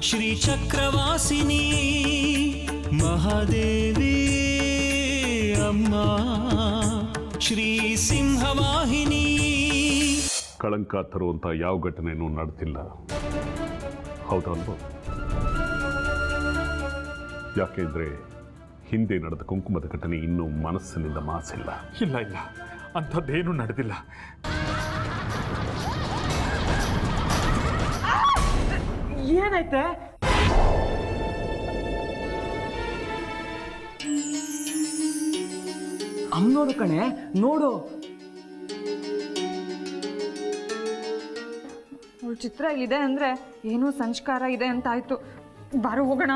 ಶ್ರೀಚಕ್ರವಾಸಿನಿ ಮಹಾದೇವಿ ಅಮ್ಮ ಶ್ರೀ ಸಿಂಹವಾಹಿನಿ. ಕಳಂಕ ತರುವಂಥ ಯಾವ ಘಟನೆಯೂ ನಡೆದಿಲ್ಲ, ಹೌದಲ್ವ? ಯಾಕೆಂದರೆ ಹಿಂದೆ ನಡೆದ ಕುಂಕುಮದ ಘಟನೆ ಇನ್ನೂ ಮನಸ್ಸಿನಿಂದ ಮಾಸಿಲ್ಲ. ಇಲ್ಲ ಇಲ್ಲ, ಅಂಥದ್ದೇನೂ ನಡೆದಿಲ್ಲ. ಏನೈತೆ? ನೋಡು ಕಣೆ, ನೋಡು. ಅವಳ ಚಿತ್ರ ಇಲ್ಲಿದೆ ಅಂದ್ರೆ ಏನೋ ಸಂಸ್ಕಾರ ಇದೆ ಅಂತ ಆಯ್ತು. ಬಾರೋ ಹೋಗೋಣ.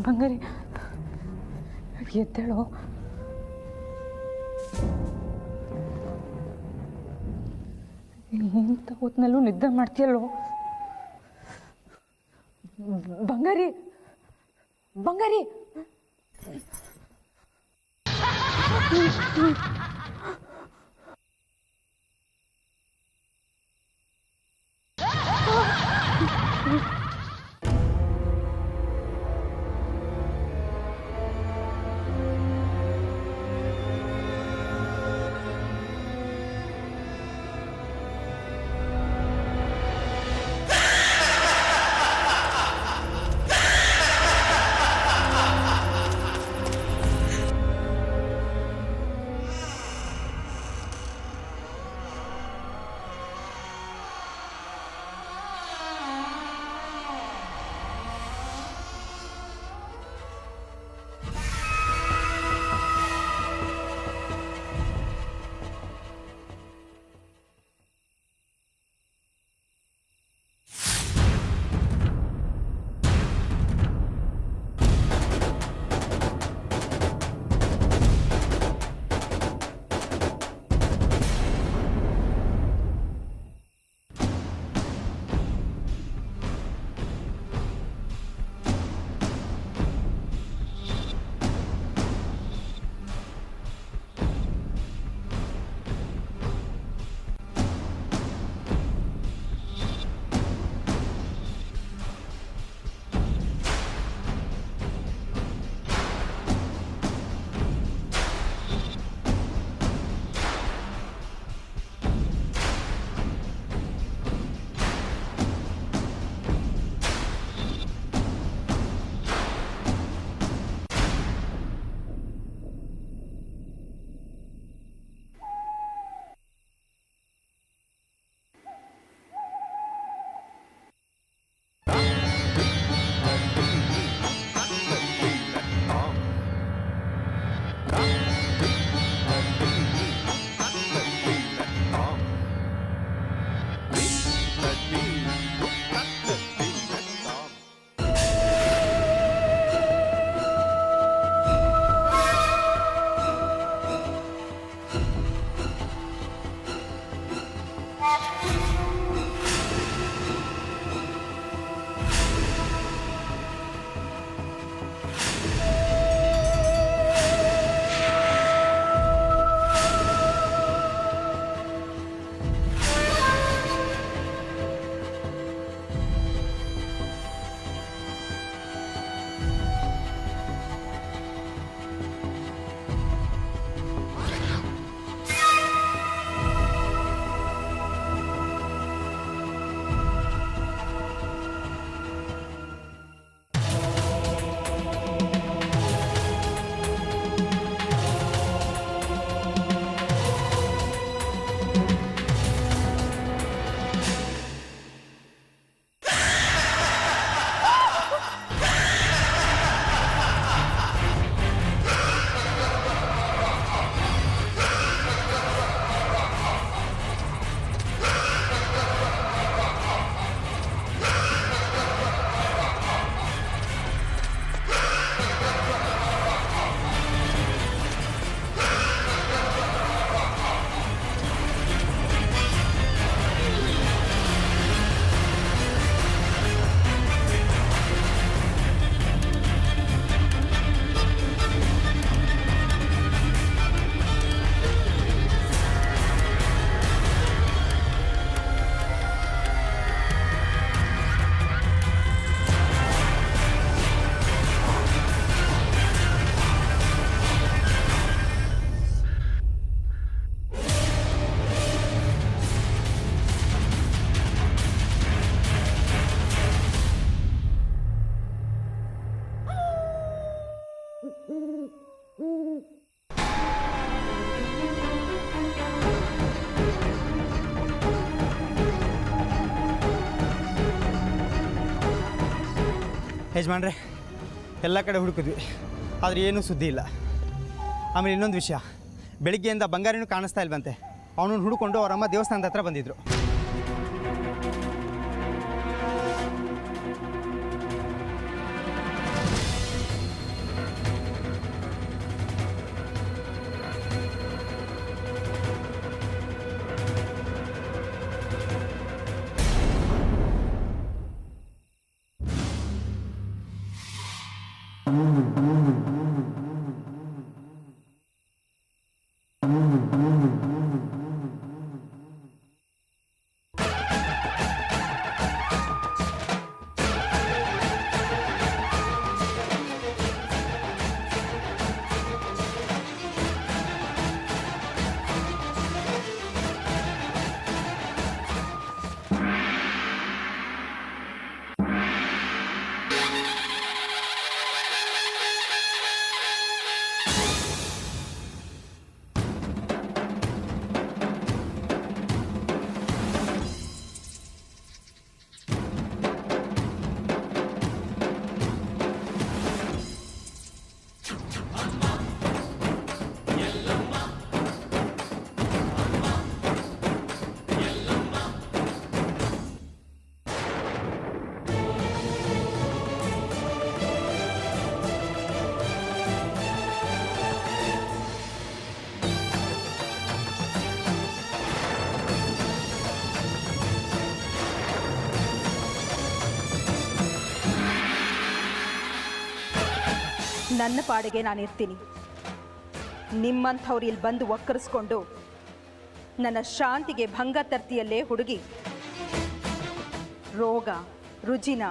ಬಂಗಾರಿ, ಎದ್ದೇಳೋ. ಇಂಥ ಹೊತ್ತಿನಲ್ಲೂ ನಿದ್ದೆ ಮಾಡ್ತೀಯಲ್ಲೋ ಬಂಗಾರಿ. ಬಂಗಾರಿ, ಯಜಮಾನ್ರೆ, ಎಲ್ಲ ಕಡೆ ಹುಡುಕಿದ್ವಿ, ಆದರೆ ಏನೂ ಸುದ್ದಿ ಇಲ್ಲ. ಆಮೇಲೆ ಇನ್ನೊಂದು ವಿಷಯ, ಬೆಳಿಗ್ಗೆಯಿಂದ ಬಂಗಾರಿನೂ ಕಾಣಿಸ್ತಾ ಇಲ್ವಂತೆ. ಅವನನ್ನು ಹುಡುಕೊಂಡು ಅವರಮ್ಮ ದೇವಸ್ಥಾನದ ಹತ್ರ ಬಂದಿದ್ರು. ನನ್ನ ಪಾಡಿಗೆ ನಾನಿರ್ತೀನಿ. ನಿಮ್ಮಂಥವ್ರು ಇಲ್ಲಿ ಬಂದು ಒಕ್ಕರಿಸ್ಕೊಂಡು ನನ್ನ ಶಾಂತಿಗೆ ಭಂಗ ತರ್ತಿಯಲ್ಲೇ ಹುಡುಗಿ. ರೋಗ, ರುಜಿನ,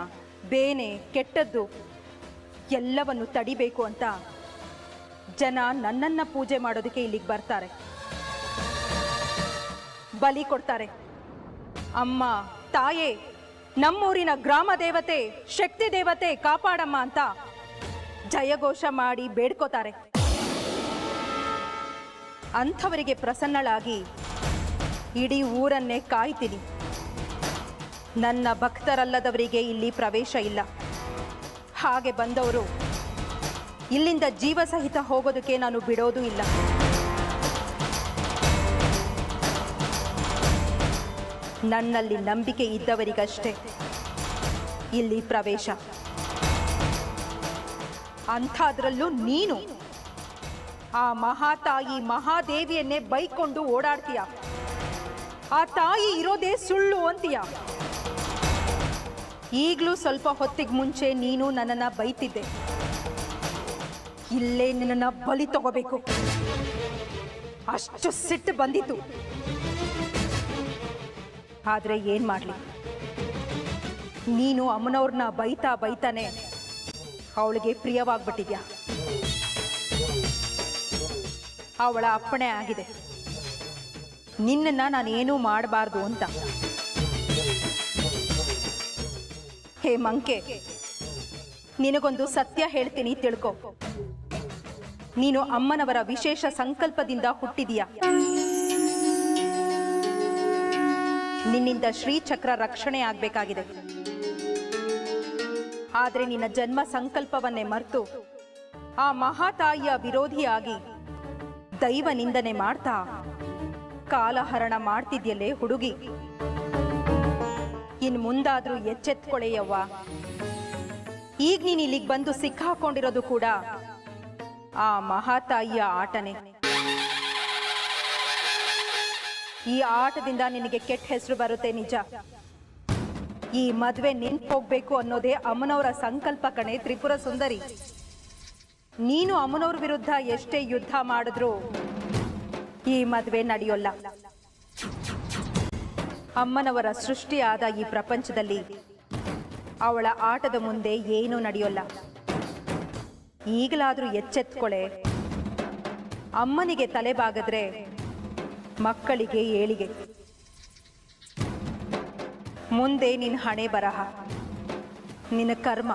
ಬೇನೆ, ಕೆಟ್ಟದ್ದು ಎಲ್ಲವನ್ನು ತಡಿಬೇಕು ಅಂತ ಜನ ನನ್ನನ್ನು ಪೂಜೆ ಮಾಡೋದಕ್ಕೆ ಇಲ್ಲಿಗೆ ಬರ್ತಾರೆ, ಬಲಿ ಕೊಡ್ತಾರೆ. ಅಮ್ಮ, ತಾಯೇ, ನಮ್ಮೂರಿನ ಗ್ರಾಮ ದೇವತೆ, ಶಕ್ತಿ ದೇವತೆ ಕಾಪಾಡಮ್ಮ ಅಂತ ಜಯಘೋಷ ಮಾಡಿ ಬೇಡ್ಕೋತಾರೆ. ಅಂಥವರಿಗೆ ಪ್ರಸನ್ನಳಾಗಿ ಇಡೀ ಊರನ್ನೇ ಕಾಯ್ತೀನಿ. ನನ್ನ ಭಕ್ತರಲ್ಲದವರಿಗೆ ಇಲ್ಲಿ ಪ್ರವೇಶ ಇಲ್ಲ. ಹಾಗೆ ಬಂದವರು ಇಲ್ಲಿಂದ ಜೀವ ಸಹಿತ ಹೋಗೋದಕ್ಕೆ ನಾನು ಬಿಡೋದು ಇಲ್ಲ. ನನ್ನಲ್ಲಿ ನಂಬಿಕೆ ಇದ್ದವರಿಗಷ್ಟೇ ಇಲ್ಲಿ ಪ್ರವೇಶ. ಅಂಥದ್ರಲ್ಲೂ ನೀನು ಆ ಮಹಾತಾಯಿ ಮಹಾದೇವಿಯನ್ನೇ ಬೈಕೊಂಡು ಓಡಾಡ್ತೀಯ. ಆ ತಾಯಿ ಇರೋದೇ ಸುಳ್ಳು ಅಂತೀಯ. ಈಗಲೂ ಸ್ವಲ್ಪ ಹೊತ್ತಿಗೆ ಮುಂಚೆ ನೀನು ನನ್ನನ್ನು ಬೈತಿದ್ದೆ. ಇಲ್ಲೇ ನಿನ್ನನ್ನು ಬಲಿ ತಗೋಬೇಕು, ಅಷ್ಟು ಸಿಟ್ಟು ಬಂದಿತ್ತು. ಆದರೆ ಏನು ಮಾಡಲಿ, ನೀನು ಅಮ್ಮನವ್ರನ್ನ ಬೈತಾನೆ ಅವಳಿಗೆ ಪ್ರಿಯವಾಗ್ಬಿಟ್ಟಿದ್ಯಾ. ಅವಳ ಅಪ್ಪಣೆ ಆಗಿದೆ ನಿನ್ನನ್ನು ನಾನೇನೂ ಮಾಡಬಾರ್ದು ಅಂತ. ಹೇ ಮಂಕೆ, ನಿನಗೊಂದು ಸತ್ಯ ಹೇಳ್ತೀನಿ, ತಿಳ್ಕೊ. ನೀನು ಅಮ್ಮನವರ ವಿಶೇಷ ಸಂಕಲ್ಪದಿಂದ ಹುಟ್ಟಿದೀಯ. ನಿನ್ನಿಂದ ಶ್ರೀಚಕ್ರ ರಕ್ಷಣೆ ಆಗಬೇಕಾಗಿದೆ. ಆದರೆ ನಿನ್ನ ಜನ್ಮ ಸಂಕಲ್ಪವನ್ನೇ ಮರೆತು ಆ ಮಹಾತಾಯಿಯ ವಿರೋಧಿಯಾಗಿ ದೈವ ನಿಂದನೆ ಮಾಡ್ತಾ ಕಾಲಹರಣ ಮಾಡ್ತಿದ್ಯಲ್ಲೇ ಹುಡುಗಿ. ಇನ್ ಮುಂದಾದ್ರೂ ಎಚ್ಚೆತ್ಕೊಳ್ಳೆಯವ್ವ. ಈಗ ನೀನು ಇಲ್ಲಿಗೆ ಬಂದು ಸಿಕ್ಕಾಕೊಂಡಿರೋದು ಕೂಡ ಆ ಮಹಾತಾಯಿಯ ಆಟನೇ. ಈ ಆಟದಿಂದ ನಿನಗೆ ಕೆಟ್ಟ ಹೆಸರು ಬರುತ್ತೆ ನಿಜ. ಈ ಮದುವೆ ನಿಂತೋಗ್ಬೇಕು ಅನ್ನೋದೇ ಅಮ್ಮನವರ ಸಂಕಲ್ಪ ಕಣೆ ತ್ರಿಪುರ ಸುಂದರಿ. ನೀನು ಅಮ್ಮನವ್ರ ವಿರುದ್ಧ ಎಷ್ಟೇ ಯುದ್ಧ ಮಾಡಿದ್ರೂ ಈ ಮದುವೆ ನಡೆಯೋಲ್ಲ. ಅಮ್ಮನವರ ಸೃಷ್ಟಿಯಾದ ಈ ಪ್ರಪಂಚದಲ್ಲಿ ಅವಳ ಆಟದ ಮುಂದೆ ಏನೂ ನಡೆಯೋಲ್ಲ. ಈಗಲಾದ್ರೂ ಎಚ್ಚೆತ್ಕೊಳ್ಳೆ. ಅಮ್ಮನಿಗೆ ತಲೆಬಾಗದ್ರೆ ಮಕ್ಕಳಿಗೆ ಏಳಿಗೆ. ಮುಂದೆ ನಿನ್ನ ಹಣೆ ಬರಹ, ನಿನ್ನ ಕರ್ಮ.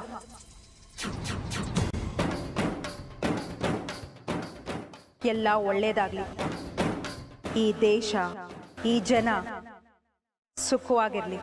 ಎಲ್ಲ ಒಳ್ಳೇದಾಗ್ಲಿ. ಈ ದೇಶ, ಈ ಜನ ಸುಖವಾಗಿರ್ಲಿ.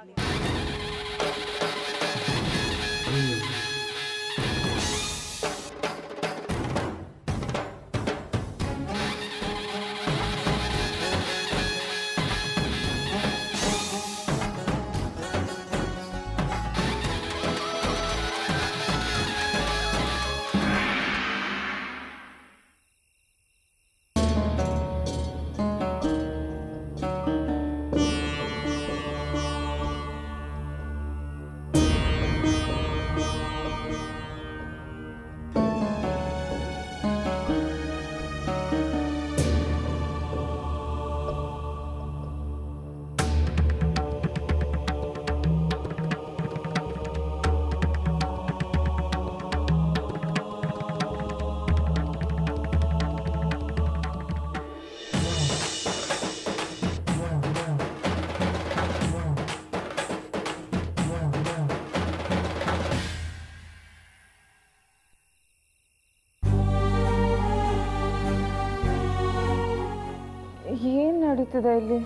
ಏನು ನಡೀತಿದೆ ಇಲ್ಲಿ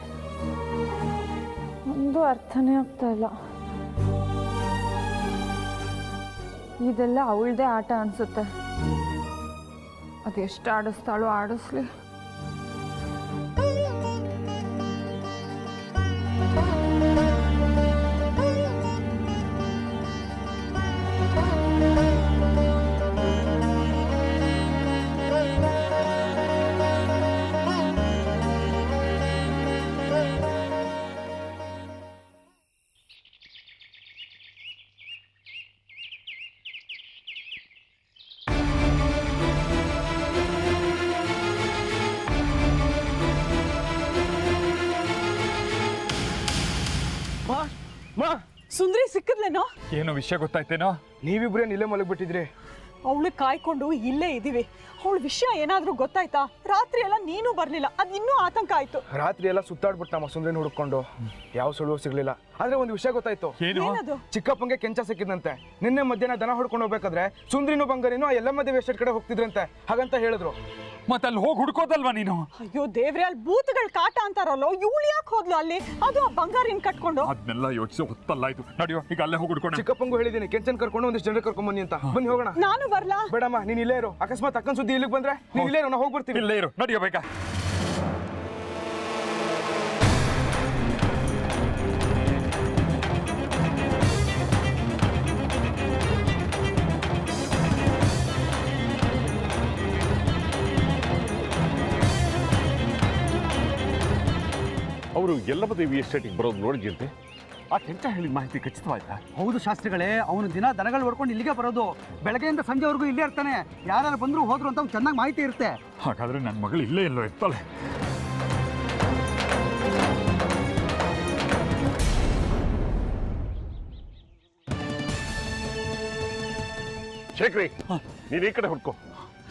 ಒಂದು ಅರ್ಥನೇ ಆಗ್ತಾ ಇಲ್ಲ. ಇದೆಲ್ಲ ಅವಳದೇ ಆಟ ಅನ್ಸುತ್ತೆ. ಅದೆಷ್ಟು ಆಡಿಸ್ತಾಳೋ ಆಡಿಸ್ಲಿ. ಸುಂದ್ರಿ ಸಿಕ್ಕಿದ್ಲೇನೋ? ಏನೋ ವಿಷಯ ಗೊತ್ತಾಯ್ತೇನೋ? ನೀವಿಬ್ರೇನು ಇಲ್ಲೇ ಮಲಗ್ಬಿಟ್ಟಿದ್ರಿ? ಅವಳು ಕಾಯ್ಕೊಂಡು ಇಲ್ಲೇ ಇದೀವಿ. ಅವಳ ವಿಷಯ ಏನಾದ್ರೂ ಗೊತ್ತಾಯ್ತಾ? ರಾತ್ರಿ ಎಲ್ಲ ನೀನು ಬರ್ಲಿಲ್ಲ, ಅದ್ ಇನ್ನೂ ಆತಂಕ ಆಯ್ತು. ರಾತ್ರಿ ಎಲ್ಲ ಸುತ್ತಾಡ್ಬಿಟ್ಟು ನಮ್ಮ ಸುಂದ್ರಿನ ಹುಡುಕೊಂಡು ಯಾವ ಸುಳುವು ಸಿಗ್ಲಿಲ್ಲ. ಆದ್ರೆ ಒಂದು ವಿಷಯ ಗೊತ್ತಾಯ್ತು. ಏನದು? ಚಿಕ್ಕಪ್ಪಂಗೆ ಕೆಂಚ ಸಿಕ್ಕಿದಂತೆ. ನಿನ್ನೆ ಮಧ್ಯಾಹ್ನ ದನ ಹೊಡ್ಕೊಂಡು ಹೋಗ್ಬೇಕಾದ್ರೆ ಸುಂದ್ರಿನೂ ಬಂಗಾರಿನೂ ಆ ಎಲ್ಲ ಮಧ್ಯೆ ಎಷ್ಟೆಟ್ ಕಡೆ ಹೋಗ್ತಿದ್ರಂತೆ. ಹಾಗಂತ ಹೇಳಿದ್ರು. ಮತ್ತೆ ಅಲ್ಲಿ ಹೋಗಿ ಹುಡ್ಕೋದಲ್ವಾ ನೀನು? ಅಯ್ಯೋ ದೇವ್ರೆ, ಅಲ್ಲಿ ಭೂತಗಳ ಕಾಟ ಅಂತಾರಲ್ಲೋ, ಇವಳು ಯಾಕೆ ಹೋದ್ಲು ಅಲ್ಲಿ? ಅದು ಆ ಬಂಗಾರಿನ ಕಟ್ಕೊಂಡು. ಅದನ್ನೆಲ್ಲ ಯೋಚಿಸೋ ಹೊತ್ತಲ್ಲ ಆಯ್ತು. ನಡೆಯೋ, ಈಗ ಅಲ್ಲೇ ಹೋಗಿ ಹುಡ್ಕೋಣ. ಚಿಕ್ಕಪ್ಪಂಗೂ ಹೇಳಿದೀನಿ ಕೆಂಚನ್ ಕರ್ಕೊಂಡು ಒಂದಿಷ್ಟು ಜನರು ಕರ್ಕೊಂಡ್ ಬನ್ನಿ ಅಂತ. ಬನ್ನಿ ಹೋಗೋಣ. ನಾನು ಬರ್ಲಾ? ಬೇಡಮ್ಮ, ನೀನ್ ಇಲ್ಲೇ ಇರು. ಅಕಸ್ಮಾತ್ ಅಕ್ಕನ್ ಸುದ್ದಿ ಇಲ್ಲಿಗೆ ಬಂದ್ರೆ ನೀನ್ ಇಲ್ಲೇ ಇರು, ನಾವು ಹೋಗ್ಬಿಡ್ತೀವಿ. ಇಲ್ಲೇ ಇರು, ನಡೆಯೋ ಬೇಗ. ಅವರು ಯಲ್ಲಮ್ಮ ದೇವಿ ಎಸ್ಟೇಟಿಗೆ ಬರೋದು ನೋಡಿದ್ಯಂತೆ. ಆ ಕೆಂಚ ಹೇಳಿದ ಮಾಹಿತಿ ಖಚಿತವಾಯ್ತಾ? ಹೌದು ಶಾಸ್ತ್ರಿಗಳೇ, ಅವನು ದಿನ ದನಗಳು ಹೊಡ್ಕೊಂಡು ಇಲ್ಲಿಗೆ ಬರೋದು. ಬೆಳಗ್ಗೆಯಿಂದ ಸಂಜೆವರೆಗೂ ಇಲ್ಲೇ ಇರ್ತಾನೆ. ಯಾರು ಬಂದ್ರು ಹೋದ್ರು ಅಂತ ಚೆನ್ನಾಗಿ ಮಾಹಿತಿ ಇರುತ್ತೆ. ಹಾಗಾದ್ರೆ ನನ್ನ ಮಗಳು ಇಲ್ಲೇ ಎಲ್ಲೋ ಇರ್ತಾಳೆ. ಶೇಖರಿ, ನೀನ್ ಈ ಕಡೆ ಹುಡ್ಕೋ.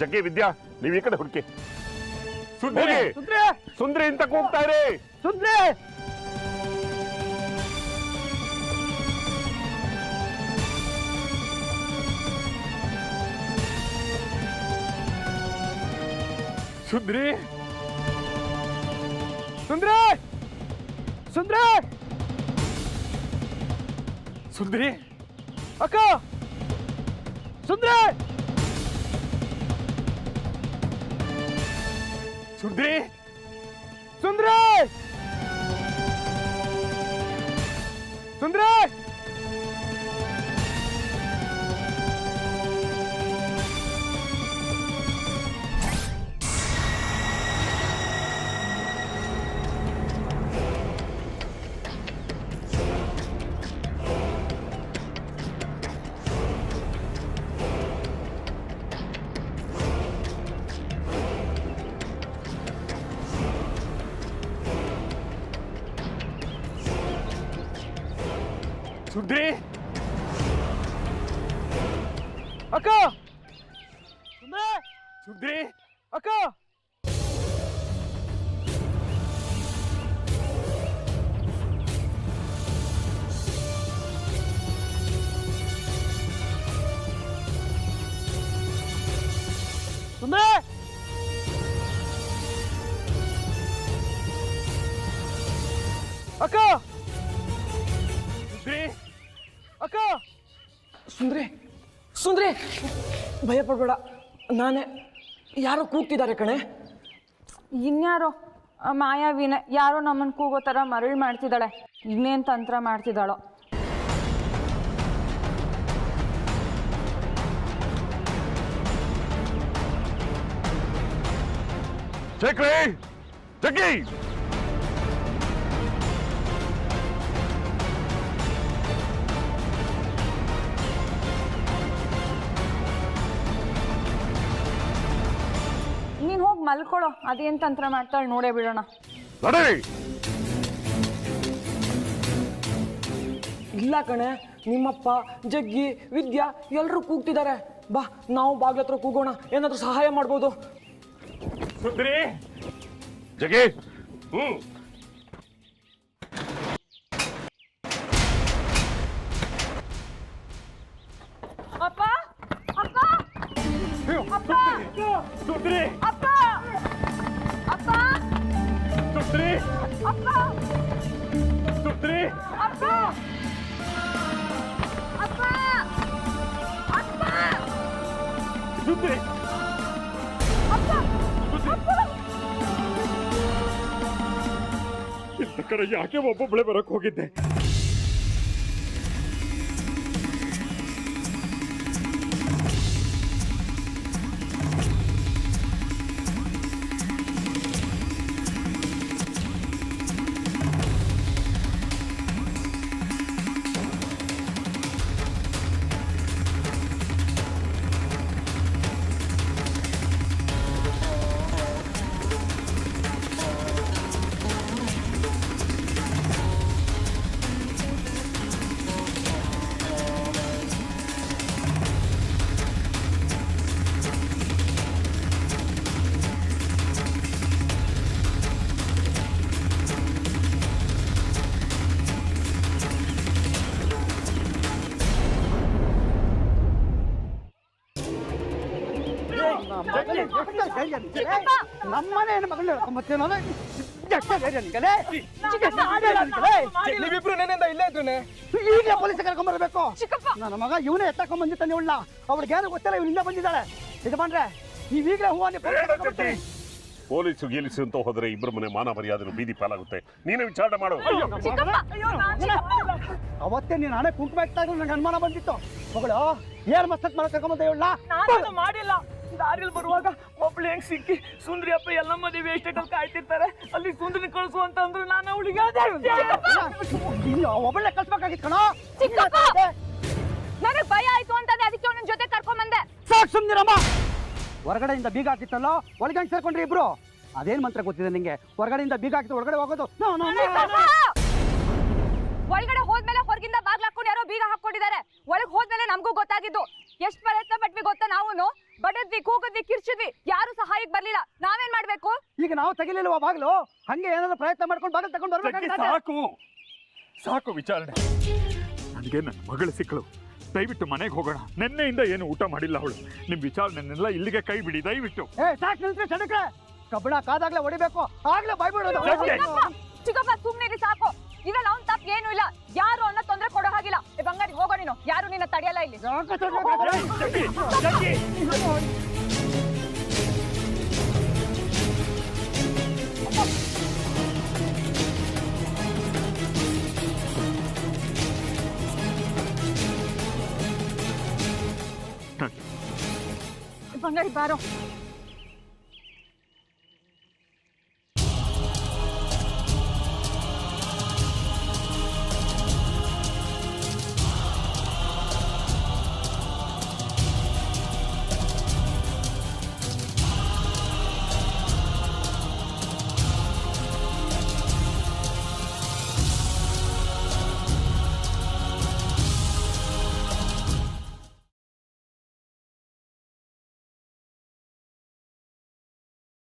ಜಗ್ಗಿ, ವಿದ್ಯಾ, ನೀವ್ ಈ ಕಡೆ ಹುಡುಕಿ. ಸುಂದ್ರಿ ಅಂತ ಕೂಗ್ತಾ ಇರಿ. ಸುಂದ್ರಿ ಸುಂದ್ರಿ, ಸುಂದ್ರಿ ಸುಂದ್ರಿ ಸುಂದ್ರಿ, ಅಕ್ಕ, ಸುಂದ್ರಿ ಸುಂದ್ರಿ, ಸುಂದ್ರಿ ಸುಂದ್ರಿ ಸುಂದ್ರಿ, ಅಕ್ಕ, ಸುಂದ್ರಿ, ಅಕ್ಕ, ಸುಂದ್ರಿ, ಅಕ್ಕ, ಸುಂದ್ರಿ, ಅಕ್ಕ. ಸುಂದ್ರಿ, ಸುಂದ್ರಿ, ಭಯ ಪಡ್ಬೇಡ, ನಾನೇ. ಯಾರೋ ಕೂಗ್ತಿದ್ದಾರೆ ಕಣೆ. ಇನ್ಯಾರೋ ಮಾಯಾವಿನೇ ಯಾರೋ ನಮ್ಮನ್ನು ಕೂಗೋ ಥರ ಮರಳು ಮಾಡ್ತಿದ್ದಾಳೆ. ಇನ್ನೇನು ತಂತ್ರ ಮಾಡ್ತಿದ್ದಾಳೋ. ಶೇಖರಿ, ಜಗ್ಗಿ, ನೀನು ಹೋಗಿ ಮಲ್ಕೊಳ್ಳೋ. ಅದೇನು ತಂತ್ರ ಮಾಡ್ತಾಳೆ ನೋಡೇ ಬಿಡೋಣ. ನಡಿ. ಇಲ್ಲ ಕಣೆ, ನಿಮ್ಮಪ್ಪ, ಜಗ್ಗಿ, ವಿದ್ಯಾ ಎಲ್ಲರೂ ಕೂಗ್ತಿದ್ದಾರೆ. ಬಾ, ನಾವು ಬಾಗ್ಲ ಹತ್ರ ಕೂಗೋಣ, ಏನಾದರೂ ಸಹಾಯ ಮಾಡ್ಬೋದು. ಸುಂದ್ರಿ, ಜಗ್ಗಿ, ಅಪ್ಪ, ಅಪ್ಪ, ಅಪ್ಪ, ಸುಂದ್ರಿ, ಅಪ್ಪ, ಅಪ್ಪ, ಸುಂದ್ರಿ ಸುಂದ್ರಿ ಇಂಥ ಕಡೆ ಯಾಕೆ ಒಬ್ಬೊಬ್ಬಳೆ ಬರಕ್ ಹೋಗಿದ್ದೆ? ನಮ್ಮನೆ ಮಗಳು ನೀವಿಬ್ರು ನೆನೆಯಿಂದ ಇಲ್ಲೇ ಇದ್ದೇನೆ. ಈಗ ಪೊಲೀಸ್ ಕರ್ಕೊಂಡ್ಬರ್ಬೇಕು. ನನ್ನ ಮಗ ಇವನೇ ಎತ್ತಕೊಂಡ್ ಬಂದಿದ್ದಾನೆ ಇವಳನ್ನ. ಅವಳಿಗೆ ಏನು ಗೊತ್ತಿಲ್ಲ, ಇವಳಿಂದ ಬಂದಿದ್ದಾಳೆ. ಇದು ಬಂದ್ರೆ ನೀವೀಗಲೇ ಹೂವನ್ನೇ ಪೊಲೀಸು ಗೀಲಿಸು ಅಂತ ಹೋದ್ರೆ ಇಬ್ಬರ ಮನೆ ಮಾನ ಮರ್ಯಾದೆ ಬೀದಿ ಪಾಲಾಗುತ್ತೆ. ನೀನೇ ವಿಚಾರ ಮಾಡು. ಅವತ್ತೇ ನೀನು ಹಣೆ ಕುಂಕುಮ ಇಟ್ಟಾಗ ನಂಗೆ ಅನುಮಾನ ಬಂದಿತ್ತು. ಮಗಳು ಏನ್ ಮಸ್ತಕ್ ಮಾಡಕ್ ಕರ್ಕೊಂಬಂದ ಇವಳನ್ನ? ಮಾಡಿಲ್ಲ. ದಾರಿಯಲ್ಲಿ ಬರುವಾಗ ಒಬ್ಳು ಹೆಂಗ್ ಸಿಕ್ಕಿ ಸುಂದ್ರಿ ಅಪ್ಪ ಎಲ್ಲ ಮದುವೆ ವೇಸ್ಟ್ ಅಲ್ಲಿ ಕಾಯ್ತಿರ್ತಾರೆ, ಅಲ್ಲಿ ಸುಂದ್ರಿ ಕಳಿಸು ಅಂತ ಅಂದ್ರು ನಾನು ಅವಳಿಗೆ ಒಬ್ಬಳೆ ಕಳ್ಸ್ಬೇಕಾಗಿತ್ತು ಕಣ. ನನಗೆ ಭಯ ಆಯ್ತು ಅಂತಾನೆ ಅದಕ್ಕೆ ಅವನ ಜೊತೆ ಕರ್ಕೊಂಡ್ ಬಂದೆ. ಸಾಕು ಸುಮ್ನಿರಮ್ಮ. ಹೊರಗಡೆಯಿಂದ ಬೀಗ ಹಾಕಿತ್ತಲ್ಲೋ, ಒಳಗೆ ಸೇರ್ಕೊಂಡ್ರಿ ಇಬ್ರು. ಅದೇನ್ ಮಂತ್ರ ಗೊತ್ತಿದೆ ನಿಂಗೆ? ಹೊರಗಡೆಯಿಂದ ಬೀಗ ಹಾಕಿತ್ತು ಒಳಗಡೆ ಹೋಗೋದು. ಒಳಗಡೆ ಹೋದ್ಮೇಲೆ ಹೊರಗಿಂದ ಬಾಗ್ಲ ಹಾಕೊಂಡು ಯಾರೋ ಬೀಗ ಹಾಕೊಂಡಿದ್ದಾರೆ. ಒಳಗ್ ಹೋದ್ಮೇಲೆ ನಮಗೂ ಗೊತ್ತಾಗಿದ್ದು. ಎಷ್ಟ್ ಪ್ರಯತ್ನ ಪಟ್ವಿ ಗೊತ್ತಾ? ನಾವು ಬಡದ್ವಿ, ಕೂಗದ್ವಿ, ಕಿರ್ಚಿದ್ವಿ, ಯಾರು ಸಹಾಯಕ್ಕೆ ಬರ್ಲಿಲ್ಲ. ನಾವೇನ್ ಮಾಡ್ಬೇಕು? ಈಗ ನಾವು ತೆಗಿಲಿಲ್ವಾ ಬಾಗ್ಲು? ಹಂಗೆ ಏನಾದ್ರು ಪ್ರಯತ್ನ ಮಾಡ್ಕೊಂಡು ಬಾಗಿಲು ತಗೊಂಡು ಬರ್ಬೇಕು. ಸಾಕು ಸಾಕು ವಿಚಾರಣೆ. ನನಗೆ ನನ್ನ ಮಗಳು ಸಿಕ್ಕಳು. ದಯವಿಟ್ಟು ಮನೆಗೆ ಹೋಗೋಣ. ನಿನ್ನೆಯಿಂದ ಏನು ಊಟ ಮಾಡಿಲ್ಲ ಅವಳು. ನಿಮ್ ವಿಚಾರಣೆನೆಲ್ಲ ಇಲ್ಲಿಗೆ ಕೈ ಬಿಡಿ ದಯವಿಟ್ಟು. ಸಾಕು ನಿಲ್ಸ್ರಿ ಸಡಕ್ರೆ. ಕಬ್ಬಣ ಕಾದಾಗ್ಲೇ ಹೊಡಿಬೇಕು, ಆಗ್ಲೇ ಬಾಯ್ಬಿಡೋದು. ಚಿಕ್ಕಪ್ಪ ಸುಮ್ನಿರಿ ಸಾಕು. ಇದ್ರಲ್ಲಿ ಅವ್ನ್ ತಪ್ಪು ಏನು ಇಲ್ಲ. ಯಾರು ಅನ್ನೋ ತೊಂದ್ರೆ ಕೊಡೋ ಹಾಗಿಲ್ಲ. ಬಂಗಾರಿ ಹೋಗೋ ನೀನು, ಯಾರು ನಿನ್ನ ತಡೆಯಲ್ಲ ಇಲ್ಲಿ. ಬಂಗಾರಿ ಬಾರೋ.